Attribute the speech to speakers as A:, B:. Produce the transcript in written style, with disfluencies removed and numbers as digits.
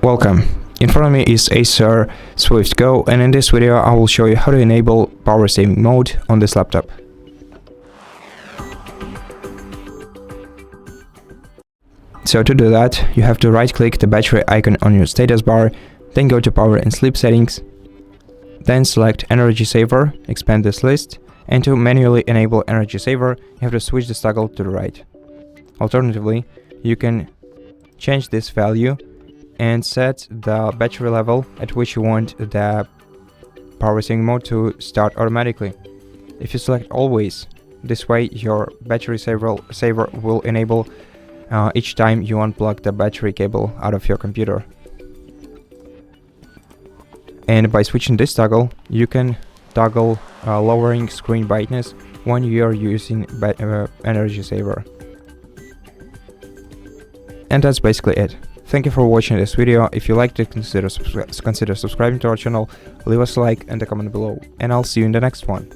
A: Welcome. In front of me is ACER Swift Go, and in this video I will show you how to enable power saving mode on this laptop. So to do that, you have to right click the battery icon on your status bar, then go to power and sleep settings, then select energy saver, expand this list, and to manually enable energy saver, you have to switch the toggle to the right. Alternatively, you can change this value and set the battery level at which you want the power saving mode to start automatically. If you select always, this way your battery saver will enable each time you unplug the battery cable out of your computer. And by switching this toggle, you can toggle lowering screen brightness when you are using energy saver. And that's basically it. Thank you for watching this video. If you liked it, consider subscribing to our channel, leave us a like and a comment below, and I'll see you in the next one.